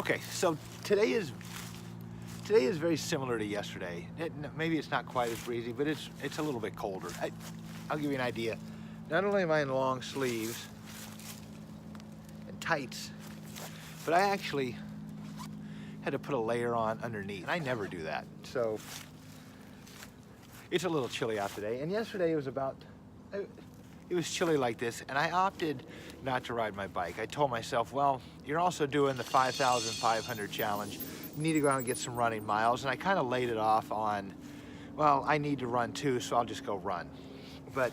Okay, so today is very similar to yesterday. Maybe it's not quite as breezy, but it's a little bit colder. I'll give you an idea. Not only am I in long sleeves and tights, but I actually had to put a layer on underneath. And I never do that. So it's a little chilly out today. And yesterday it was chilly like this, and I opted not to ride my bike. I told myself, well, you're also doing the 5,500 challenge. You need to go out and get some running miles. And I kind of laid it off on, well, I need to run too, so I'll just go run. But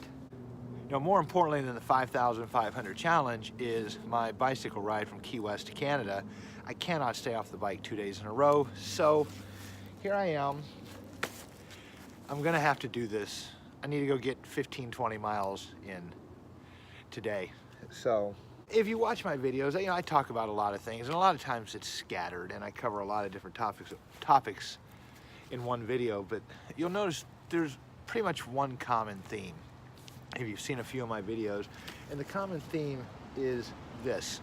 more importantly than the 5,500 challenge is my bicycle ride from Key West to Canada. I cannot stay off the bike 2 days in a row. So here I am. I'm gonna have to do this. I need to go get 15, 20 miles in today. So if you watch my videos, I talk about a lot of things, and a lot of times it's scattered and I cover a lot of different topics in one video, but you'll notice there's pretty much one common theme if you've seen a few of my videos, and the common theme is this.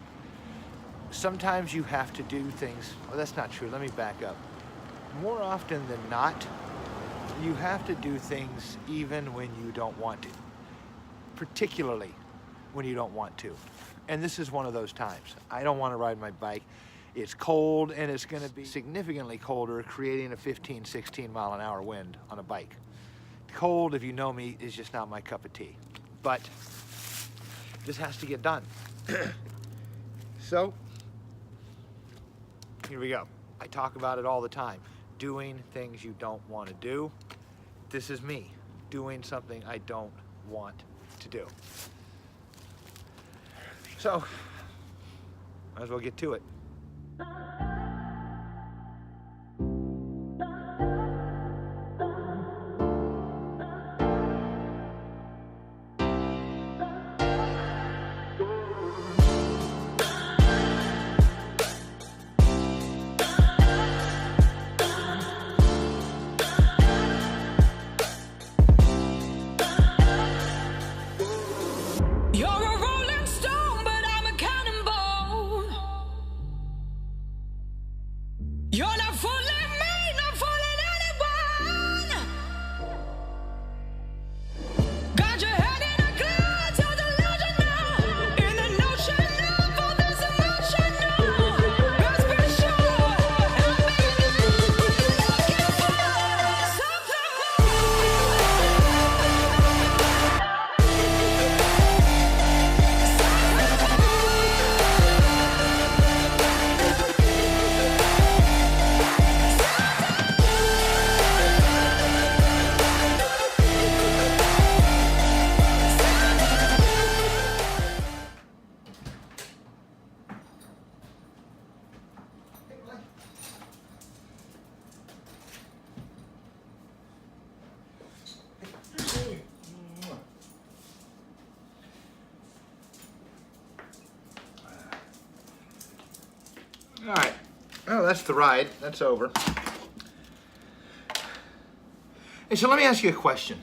Sometimes you have to do things, well, that's not true, let me back up. More often than not, you have to do things even when you don't want to, particularly when you don't want to. And this is one of those times. I don't want to ride my bike. It's cold, and it's going to be significantly colder, creating a 15, 16 mile an hour wind on a bike. Cold, if you know me, is just not my cup of tea. But this has to get done. So here we go. I talk about it all the time. Doing things you don't want to do. This is me doing something I don't want to do. So, might as well get to it. You're not fooling me, not fooling anyone. Got your head in a cloud, so delusional. In the notion of all this emotional. Let's be sure, I'm looking for something All right, well, that's the ride. That's over. Hey, so let me ask you a question.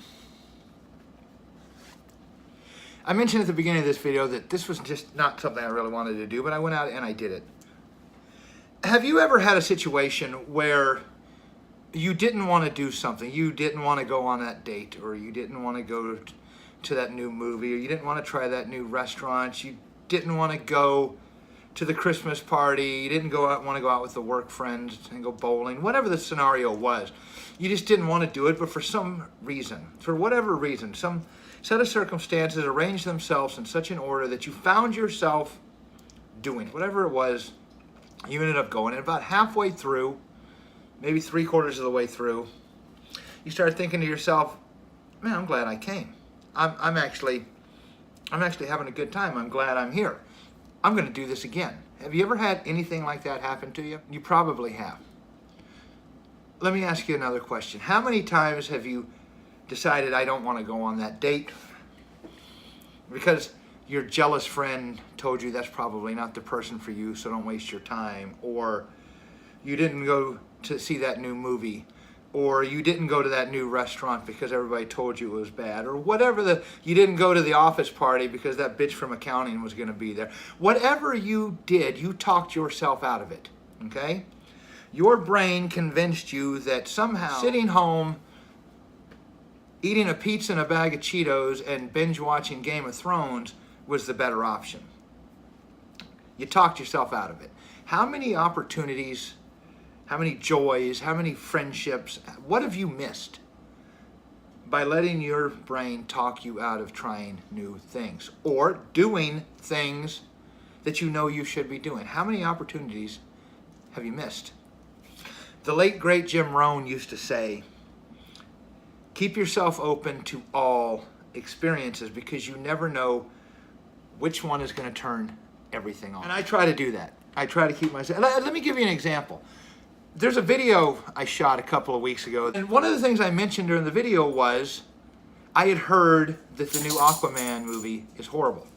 I mentioned at the beginning of this video that this was just not something I really wanted to do, but I went out and I did it. Have you ever had a situation where you didn't want to do something? You didn't want to go on that date, or you didn't want to go to that new movie, or you didn't want to try that new restaurant, you didn't want to go to the Christmas party, you didn't want to go out with the work friends and go bowling, whatever the scenario was. You just didn't want to do it, but for some reason, for whatever reason, some set of circumstances arranged themselves in such an order that you found yourself doing it. Whatever it was, you ended up going. And about halfway through, maybe 3/4 of the way through, you started thinking to yourself, man, I'm glad I came. I'm actually having a good time. I'm glad I'm here. I'm going to do this again. Have you ever had anything like that happen to you? You probably have. Let me ask you another question. How many times have you decided I don't want to go on that date because your jealous friend told you that's probably not the person for you, so don't waste your time, or you didn't go to see that new movie, or you didn't go to that new restaurant because everybody told you it was bad, or whatever, you didn't go to the office party because that bitch from accounting was going to be there. Whatever you did, you talked yourself out of it, okay? Your brain convinced you that somehow sitting home, eating a pizza and a bag of Cheetos and binge watching Game of Thrones was the better option. You talked yourself out of it. How many opportunities, how many joys, how many friendships, what have you missed by letting your brain talk you out of trying new things or doing things that you know you should be doing? How many opportunities have you missed? The late, great Jim Rohn used to say, keep yourself open to all experiences because you never know which one is going to turn everything on. And I try to do that. I try to keep myself. Let me give you an example. There's a video I shot a couple of weeks ago, and one of the things I mentioned during the video was I had heard that the new Aquaman movie is horrible.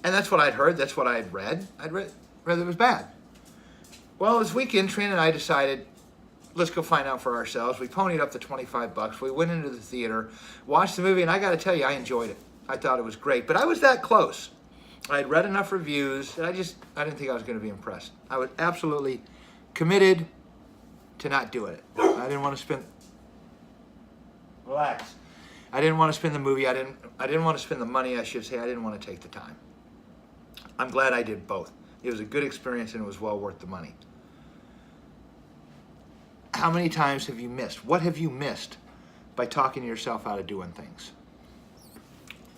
And that's what I'd heard. That's what I'd read. I'd read it was bad. Well, this weekend, Trina and I decided, let's go find out for ourselves. We ponied up the $25. We went into the theater, watched the movie, and I got to tell you, I enjoyed it. I thought it was great, but I was that close. I had read enough reviews that I didn't think I was going to be impressed. I was absolutely committed to not doing it. I didn't want to spend. Relax. I didn't want to spend the movie. I didn't want to spend the money. I should say. I didn't want to take the time. I'm glad I did both. It was a good experience and it was well worth the money. How many times have you missed? What have you missed by talking yourself out of doing things?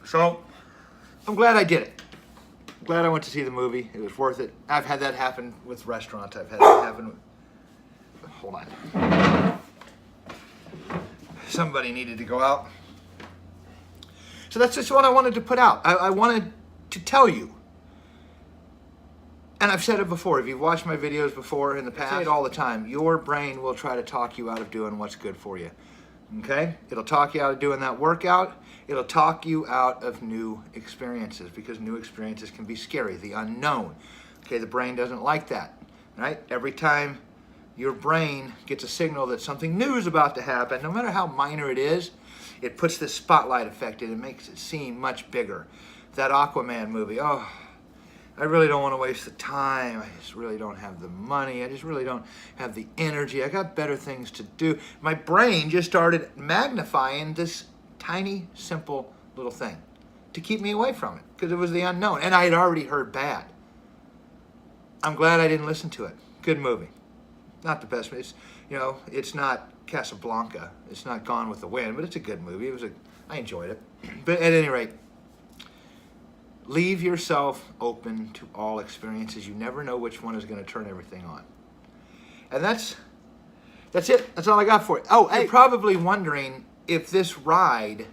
So, I'm glad I did it. I'm glad I went to see the movie. It was worth it. I've had that happen with restaurants. I've had that happen with... Hold on. Somebody needed to go out. So that's just what I wanted to put out. I wanted to tell you. And I've said it before. If you've watched my videos before in the past, I say it all the time. Your brain will try to talk you out of doing what's good for you. Okay? It'll talk you out of doing that workout. It'll talk you out of new experiences because new experiences can be scary, the unknown. Okay, the brain doesn't like that, right? Every time your brain gets a signal that something new is about to happen, no matter how minor it is, it puts this spotlight effect in it. It makes it seem much bigger. That Aquaman movie, oh, I really don't want to waste the time. I just really don't have the money. I just really don't have the energy. I got better things to do. My brain just started magnifying this tiny, simple little thing to keep me away from it because it was the unknown. And I had already heard bad. I'm glad I didn't listen to it. Good movie. Not the best. It's not Casablanca. It's not Gone with the Wind, but it's a good movie. I enjoyed it. But at any rate, leave yourself open to all experiences. You never know which one is going to turn everything on. And that's it. That's all I got for you. Oh, you're probably wondering if this ride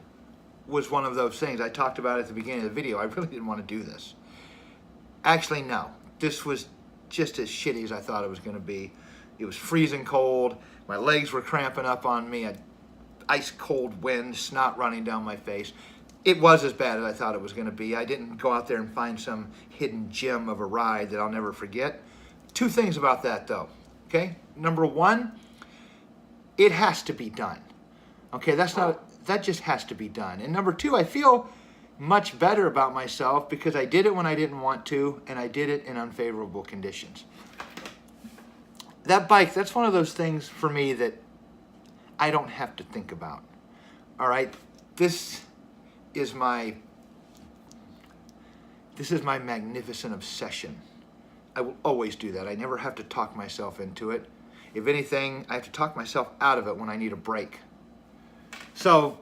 was one of those things. I talked about it at the beginning of the video. I really didn't want to do this. Actually, no. This was just as shitty as I thought it was going to be. It was freezing cold. My legs were cramping up on me. I had ice cold wind, snot running down my face. It was as bad as I thought it was going to be. I didn't go out there and find some hidden gem of a ride that I'll never forget. Two things about that, though. Okay? Number one, it has to be done. Okay, that just has to be done. And number two, I feel much better about myself because I did it when I didn't want to, and I did it in unfavorable conditions. That bike, that's one of those things for me that I don't have to think about. All right? This is my magnificent obsession. I will always do that. I never have to talk myself into it. If anything, I have to talk myself out of it when I need a break. So,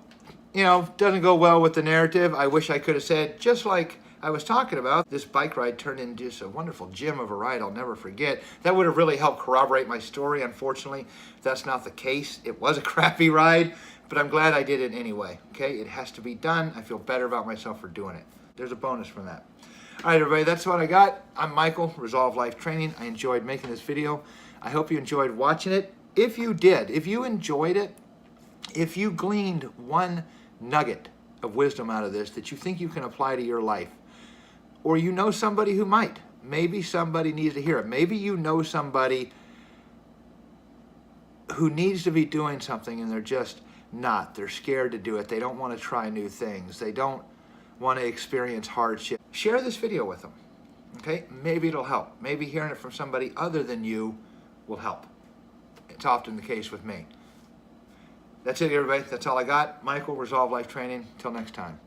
doesn't go well with the narrative. I wish I could have said, just like I was talking about, this bike ride turned into just a wonderful gem of a ride I'll never forget. That would have really helped corroborate my story. Unfortunately, that's not the case. It was a crappy ride, but I'm glad I did it anyway. Okay, it has to be done. I feel better about myself for doing it. There's a bonus from that. All right, everybody, that's what I got. I'm Michael, Resolve Life Training. I enjoyed making this video. I hope you enjoyed watching it. If you did, if you enjoyed it, if you gleaned one nugget of wisdom out of this that you think you can apply to your life, or you know somebody who might, maybe somebody needs to hear it. Maybe you know somebody who needs to be doing something and they're just not. They're scared to do it. They don't want to try new things. They don't want to experience hardship. Share this video with them. Okay, maybe it'll help. Maybe hearing it from somebody other than you will help. It's often the case with me. That's it, everybody. That's all I got. Michael, Resolve Life Training. Till next time.